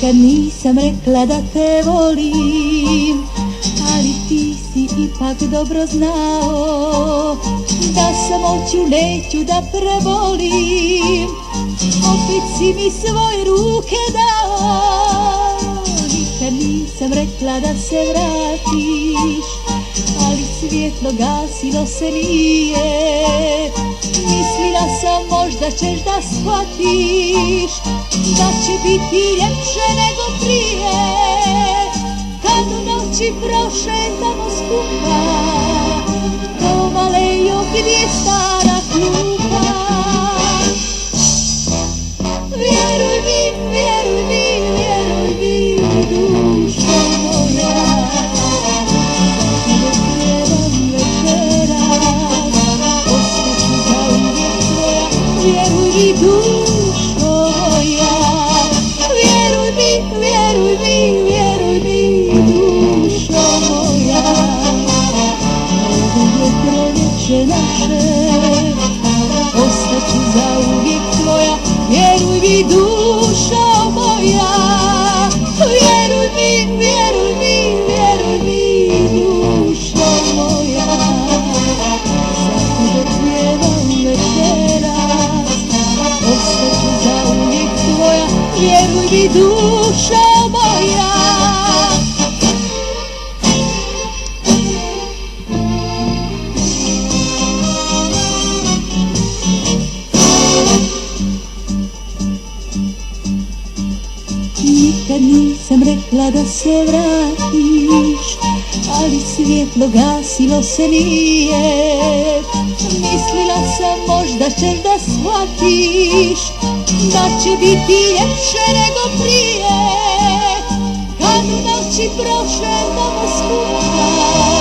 Nikad nisam rekla da te volim, ali ti si ipak dobro znao da samoću neću da prebolim. Opet si mi svoje ruke dao. Nikad nisam rekla da se vratiš, ali svjetlo gasilo se nije. Mislila sam možda ćeš da shvatiš da će biti ljepše nego prije, kad u noći prošetamo skupa tom alejom gdje je stara klupa. Vjeruj mi, vjeruj mi, vjeruj mi, dušo moja, ne trebam večeras, ostaću zauvijek tvoja. Vjeruj mi, dušo moja, vjeruj mi, vjeruj mi, vjeruj mi, dušo moja. Ovo je proljeće naše, ostaću zauvijek tvoja. Vjeruj mi, dušo moja, vjeruj mi, vjeruj mi, vjeruj mi, dušo moja. Zato da pjevam večeras, ostaću zauvijek tvoja. Vjeruj mi, dušo moja. Nikad nisam rekla da se vratiš, ali svjetlo gasilo se nije. Mislila sam možda ćeš da shvatiš da će biti ljepše nego prije, kad u noći prošetamo skupa